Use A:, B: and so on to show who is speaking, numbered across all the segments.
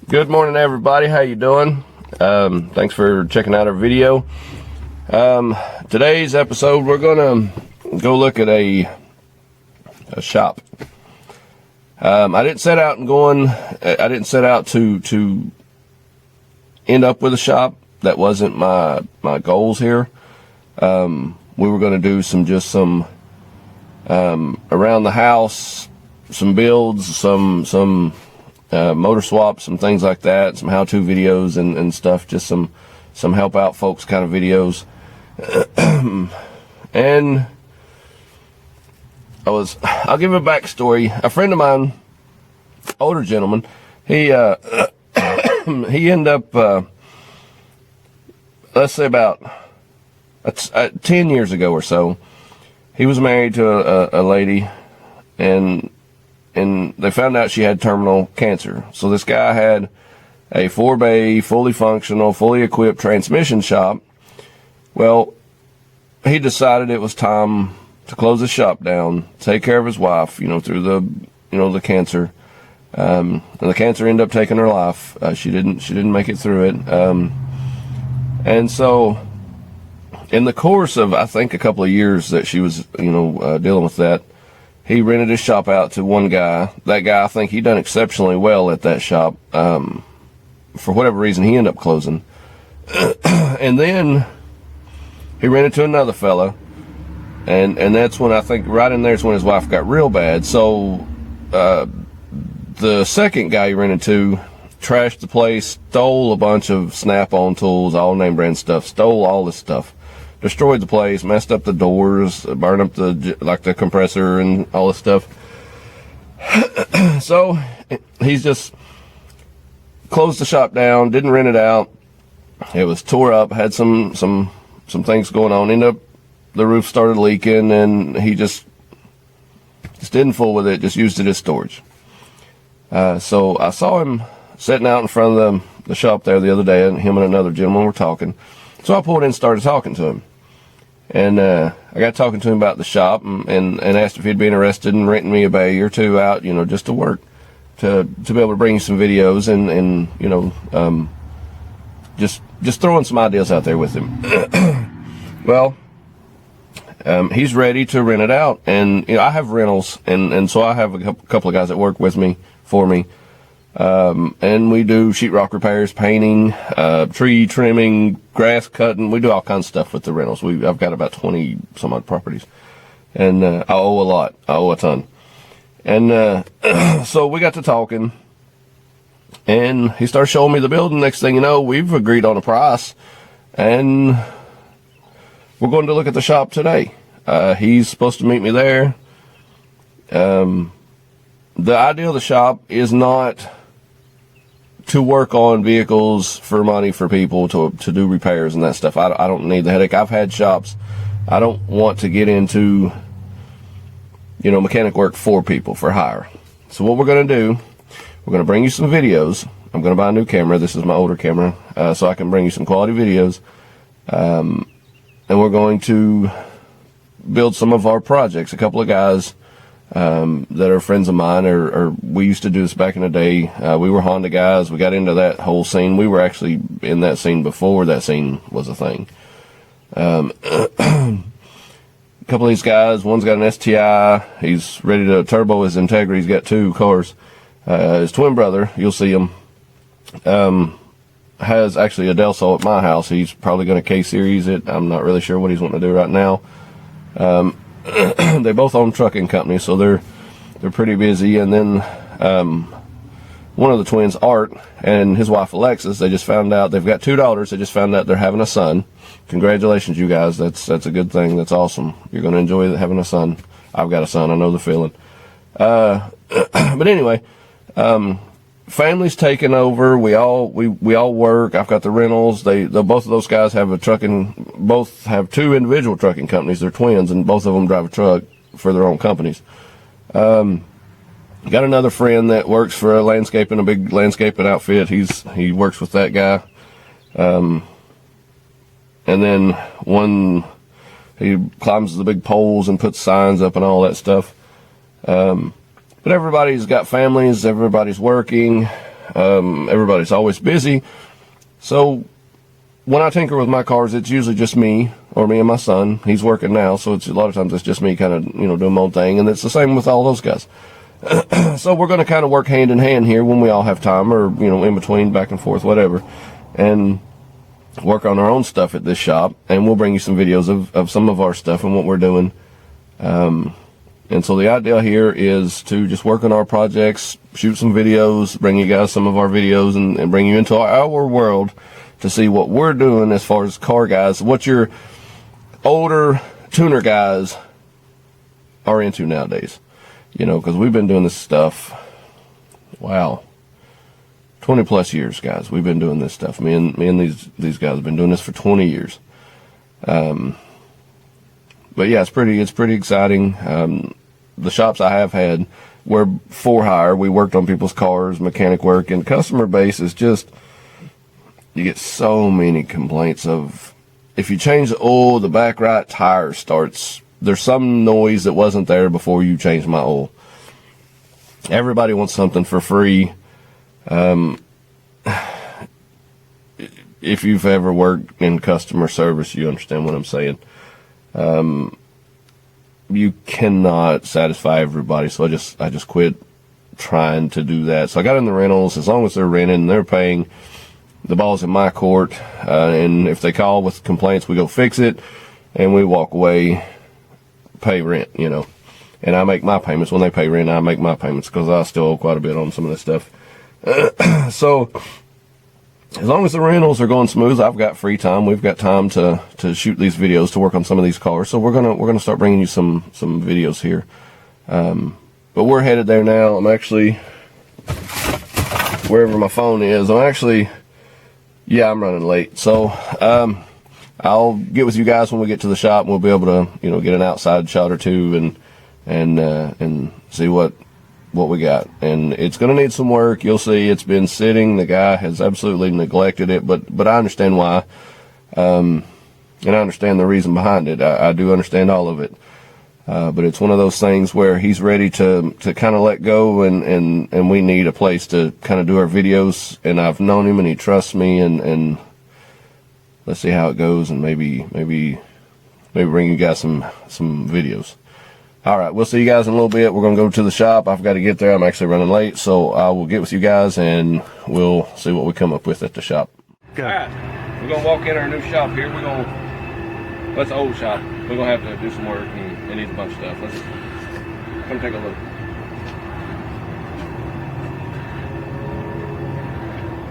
A: Good morning, everybody. How you doing? Thanks for checking out our video. Today's episode, we're gonna go look at a shop. I didn't set out to end up with a shop. That wasn't my goals here. We were going to do some around the house, some builds, some motor swaps, some things like that, some how-to videos and stuff, just some help out folks kind of videos. And I'll give a backstory. A friend of mine, older gentleman, he ended up, let's say about 10 years ago or so, he was married to a lady, and they found out she had terminal cancer. So this guy had a 4-bay, fully functional, fully equipped transmission shop. Well, he decided it was time to close the shop down, take care of his wife, through the cancer. And the cancer ended up taking her life. She didn't make it through it. And so in the course of, I think, a couple of years that she was, dealing with that, he rented his shop out to one guy. That guy, I think he done exceptionally well at that shop. For whatever reason, he ended up closing. And then he rented to another fella. And that's when, I think, right in there is when his wife got real bad. So, the second guy he rented to trashed the place, stole a bunch of Snap-on tools, all name brand stuff, stole all this stuff. Destroyed the place, messed up the doors, burned up the compressor and all this stuff. So he's just closed the shop down, didn't rent it out. It was tore up, had some things going on. Ended up the roof started leaking, and he just didn't fool with it, just used it as storage. So I saw him sitting out in front of the shop there the other day, and him and another gentleman were talking. So I pulled in and started talking to him. And I got talking to him about the shop and asked if he'd be interested in renting me a bay or two out, just to work, to be able to bring you some videos and just throwing some ideas out there with him. Well, he's ready to rent it out. And, I have rentals, and so I have a couple of guys that work for me. And we do sheetrock repairs, painting, tree trimming, grass cutting. We do all kinds of stuff with the rentals. I've got about 20 some odd properties, and I owe a lot. I owe a ton. And so we got to talking, and he started showing me the building. Next thing you know, we've agreed on a price, and we're going to look at the shop today. He's supposed to meet me there. The idea of the shop is not to work on vehicles for money for people to do repairs and that stuff. I don't need the headache. I've had shops. I don't want to get into, mechanic work for people for hire. So what we're going to do, we're going to bring you some videos. I'm going to buy a new camera. This is my older camera, so I can bring you some quality videos. And we're going to build some of our projects. A couple of guys that are friends of mine, or we used to do this back in the day. We were Honda guys. We got into that whole scene. We were actually in that scene before that scene was a thing. A couple of these guys, one's got an STI. He's ready to turbo his Integra. He's got 2 cars. His twin brother, you'll see him, has actually a Del Sol at my house. He's probably going to K-Series it. I'm not really sure what he's wanting to do right now. They both own trucking companies, so they're pretty busy. And then one of the twins, Art, and his wife Alexis, they just found out they've got 2 daughters. They just found out they're having a son. Congratulations, you guys. That's a good thing. That's awesome. You're going to enjoy having a son. I've got a son. I know the feeling. But anyway, family's taken over. We all work. I've got the rentals. Both of those guys have both have 2 individual trucking companies. They're twins, and both of them drive a truck for their own companies. Got another friend that works for a big landscaping outfit. He works with that guy. And then he climbs the big poles and puts signs up and all that stuff. But everybody's got families, everybody's working. Everybody's always busy. So when I tinker with my cars, it's usually just me or me and my son. He's working now, so it's a lot of times it's just me kind of, doing my own thing. And it's the same with all those guys. So we're going to kind of work hand in hand here when we all have time, or, in between, back and forth, whatever. And work on our own stuff at this shop. And we'll bring you some videos of some of our stuff and what we're doing. And so the idea here is to just work on our projects, shoot some videos, bring you guys some of our videos, and bring you into our world to see what we're doing as far as car guys, what your older tuner guys are into nowadays. Because we've been doing this stuff, wow, 20 plus years, guys. We've been doing this stuff. Me and these guys have been doing this for 20 years. But yeah, it's pretty exciting. The shops I have had were for hire. We worked on people's cars, mechanic work, and customer base is just, you get so many complaints of, if you change the oil, the back right tire starts, there's some noise that wasn't there before you changed my oil. Everybody wants something for free. If you've ever worked in customer service, you understand what I'm saying. You cannot satisfy everybody, so I just quit trying to do that. So I got in the rentals. As long as they're renting, they're paying, the ball's in my court. And if they call with complaints, we go fix it, and we walk away, pay rent, And I make my payments. When they pay rent, I make my payments, because I still owe quite a bit on some of this stuff. So as long as the rentals are going smooth, I've got free time. We've got time to shoot these videos, to work on some of these cars. So we're gonna start bringing you some videos here. But we're headed there now. I'm actually, wherever my phone is, I'm running late. So I'll get with you guys when we get to the shop, and we'll be able to get an outside shot or two and see what we got. And it's going to need some work. You'll see it's been sitting. The guy has absolutely neglected it, but I understand why. And I understand the reason behind it. I do understand all of it. But it's one of those things where he's ready to kind of let go, and we need a place to kind of do our videos. And I've known him, and he trusts me, and let's see how it goes, and maybe bring you guys some videos. All right, we'll see you guys in a little bit. We're going to go to the shop. I've got to get there. I'm actually running late, so I will get with you guys, and we'll see what we come up with at the shop.
B: Okay.
A: All right, we're going to walk in our new shop here. That's the old shop. We're going to have to do some work, and it needs a bunch of stuff. Let's come take a look.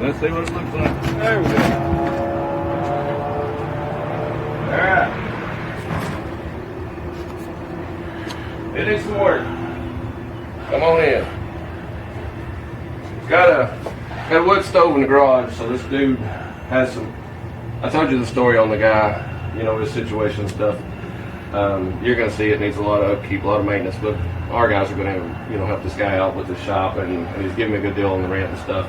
A: Let's see what it looks like. There we go. All right. It needs some work. Come on in. Got a wood stove in the garage, so this dude has some. I told you the story on the guy, his situation and stuff. You're gonna see it needs a lot of upkeep, a lot of maintenance, but our guys are gonna help this guy out with his shop, and he's giving me a good deal on the rent and stuff.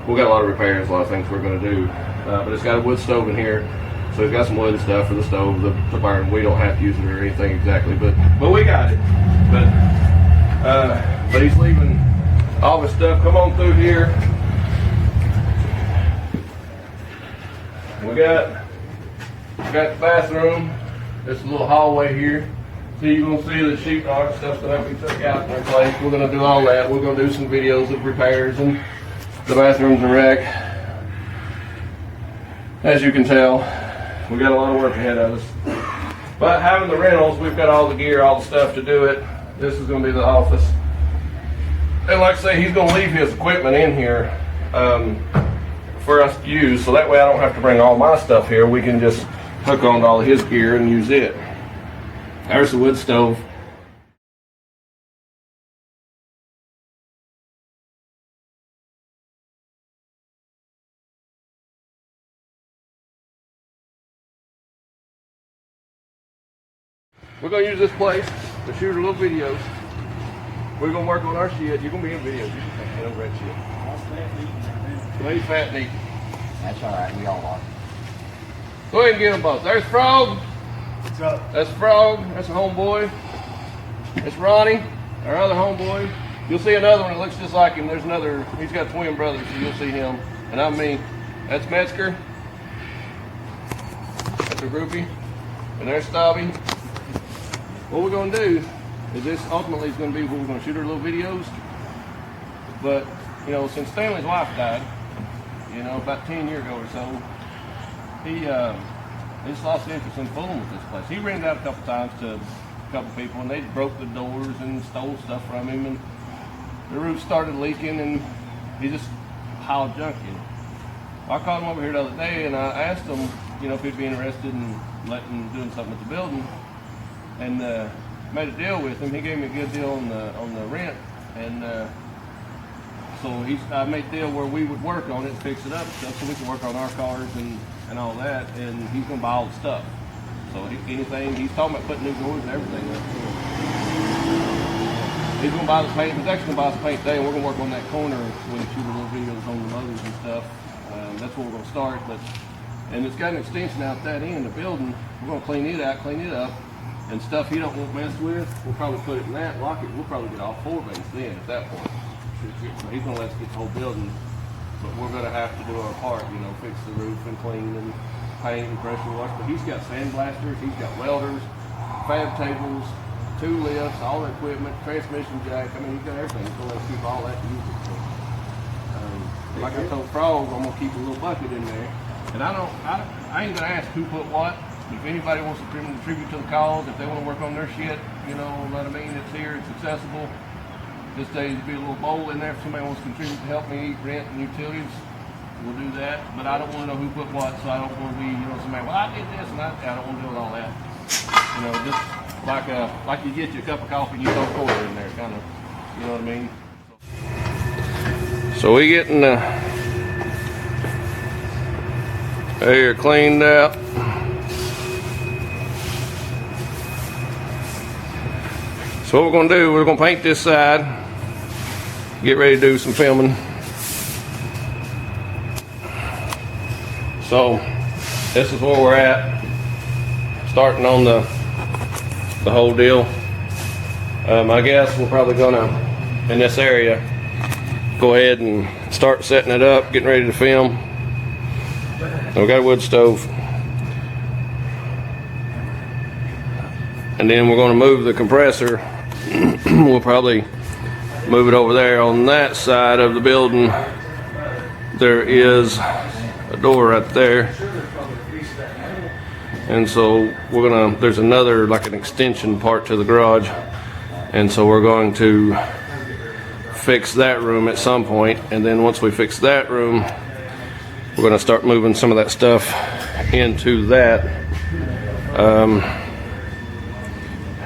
A: We've got a lot of repairs, a lot of things we're gonna do, but it's got a wood stove in here. So he's got some wood and stuff for the stove, the burn. We don't have to use it or anything exactly, but we got it. But he's leaving all his stuff. Come on through here. We got the bathroom. This little hallway here. So you're gonna see the sheetrock and stuff's gonna have to be took out in their place. We're gonna do all that. We're gonna do some videos of repairs, and the bathroom's a wreck. As you can tell, we got a lot of work ahead of us. But having the rentals, we've got all the gear, all the stuff to do it. This is going to be the office. And like I say, he's going to leave his equipment in here for us to use. So that way I don't have to bring all my stuff here. We can just hook on to all of his gear and use it. There's the wood stove. We're going to use this place to shoot a little videos. We're going to work on our shit. You're going to be in videos. You can take red shit. So he's fat and eating.
C: That's all right. We all are.
A: Go ahead and get them both. There's Frog.
B: What's up?
A: That's Frog. That's a homeboy. That's Ronnie, our other homeboy. You'll see another one that looks just like him. There's another, he's got twin brothers, so you'll see him. And I'm me. That's Metzger. That's a groupie. And there's Stabby. What we're gonna do is this ultimately is gonna be where we're gonna shoot our little videos. But, you know, since Stanley's wife died, you know, about 10 years ago or so, he just lost interest in fooling with this place. He rented out a couple times to a couple people, and they broke the doors and stole stuff from him, and the roof started leaking, and he just piled junk in. I called him over here the other day, and I asked him, you know, if he'd be interested in doing something with the building, and made a deal with him. He gave me a good deal on the rent, and so I made a deal where we would work on it and fix it up and stuff, so we can work on our cars and all that, and he's gonna buy all the stuff. So anything, he's talking about putting new doors and everything up. He's gonna buy the paint. He's actually gonna buy the paint today, and we're gonna work on that corner when we shoot a little videos on the motors and stuff. That's where we're gonna start. And it's got an extension out that end of the building. We're gonna clean it out, clean it up, and stuff he don't want to mess with. We'll probably put it in that, lock it. We'll probably get all 4 bays then at that point. So he's gonna let us get the whole building, but we're gonna have to do our part. You know, fix the roof and clean and paint and pressure wash. But he's got sandblasters, he's got welders, fab tables, 2 lifts, all the equipment, transmission jack. I mean, he's got everything. He's gonna let us keep all that to use it. So, like I told Frog, I'm gonna keep a little bucket in there. And I ain't gonna ask who put what. If anybody wants to contribute to the cause, if they want to work on their shit, you know what I mean, it's here, it's accessible. This day to be a little bowl in there. If somebody wants to contribute to help me eat rent and utilities, we'll do that. But I don't want to know who put what, so I don't want to be, you know, somebody, well, I did this, and I don't want to do all that. You know, just like you get you a cup of coffee and you throw a quarter in there, kind of, you know what I mean? So we getting the air cleaned out. So what we're gonna do, we're gonna paint this side, get ready to do some filming. So this is where we're at, starting on the whole deal. I guess we're probably gonna, in this area, go ahead and start setting it up, getting ready to film. We got a wood stove. And then we're gonna move the compressor. We'll probably move it over there. On that side of the building, there is a door right there, and so there's another, like an extension part to the garage, and so we're going to fix that room at some point. And then once we fix that room, we're going to start moving some of that stuff into that,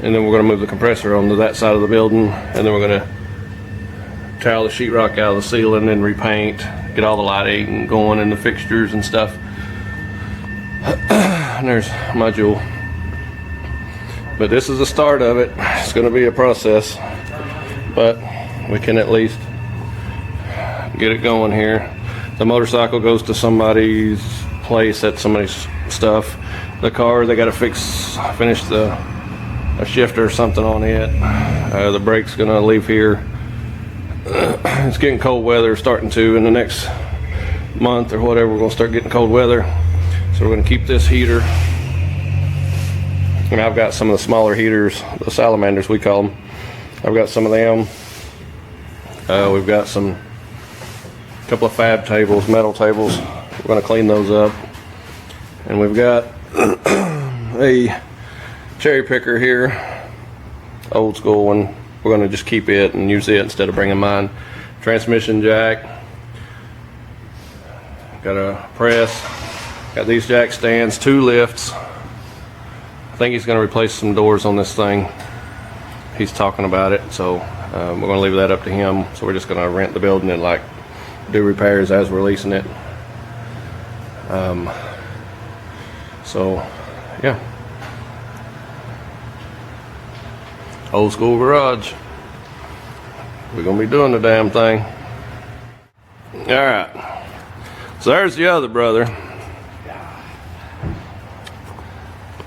A: and then we're going to move the compressor onto that side of the building, and then we're going to tile the sheetrock out of the ceiling and repaint, get all the lighting going and the fixtures and stuff. And there's my jewel. But this is the start of it. It's going to be a process, but we can at least get it going here. The motorcycle goes to somebody's place at somebody's stuff. The car, they got to finish a shifter or something on it. The brake's going to leave here. It's getting cold weather, starting to in the next month or whatever. We're going to start getting cold weather, so we're going to keep this heater. And I've got some of the smaller heaters, the salamanders we call them. I've got some of them. We've got couple of fab tables, metal tables. We're going to clean those up. And we've got a cherry picker here, old school one. We're going to just keep it and use it instead of bringing mine. Transmission jack. Got a press. Got these jack stands, 2 lifts. I think he's going to replace some doors on this thing. He's talking about it, so we're going to leave that up to him. So we're just going to rent the building and like do repairs as we're leasing it. So yeah, old school garage. We're gonna be doing the damn thing. All right, so there's the other brother.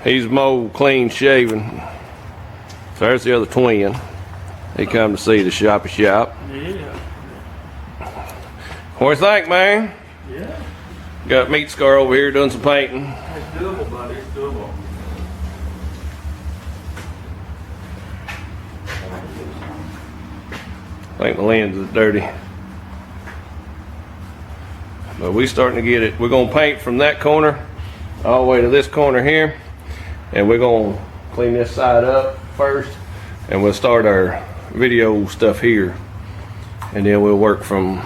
A: He's more clean shaven. So there's the other twin. He come to see the shop.
B: Yeah.
A: What do you think, man?
B: Yeah.
A: Got Meat Scar over here doing some painting.
B: It's doable, buddy. It's doable.
A: I think the lens is dirty. But we starting to get it. We're gonna paint from that corner all the way to this corner here. And we're gonna clean this side up first. And we'll start our video stuff here. And then we'll work from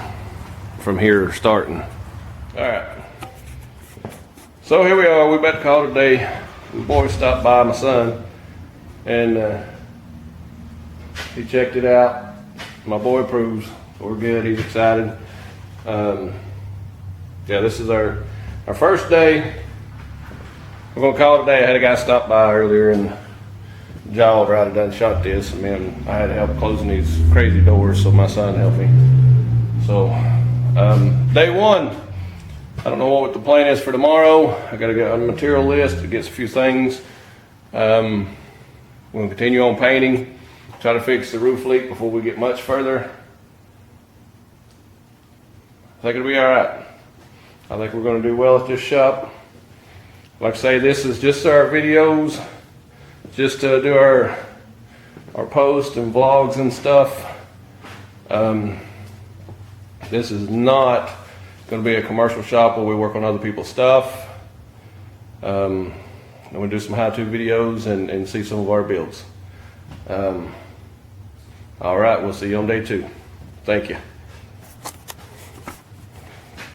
A: here starting. All right. So here we are. We're about to call it a day. The boys stopped by, my son, and he checked it out. My boy approves. We're good. He's excited. Yeah, this is our first day. We're gonna call it a day. I had a guy stop by earlier, and Jaw right done shot this. I mean, I had help closing these crazy doors, so my son helped me. So day one. I don't know what the plan is for tomorrow. I gotta get on a material list to get a few things. We'll continue on painting, try to fix the roof leak before we get much further. I think it'll be all right. I think we're gonna do well at this shop. Like I say, this is just our videos, just to do our posts and vlogs and stuff. This is not going to be a commercial shop where we work on other people's stuff. And we do some how-to videos and see some of our builds. All right, we'll see you on day 2. Thank you.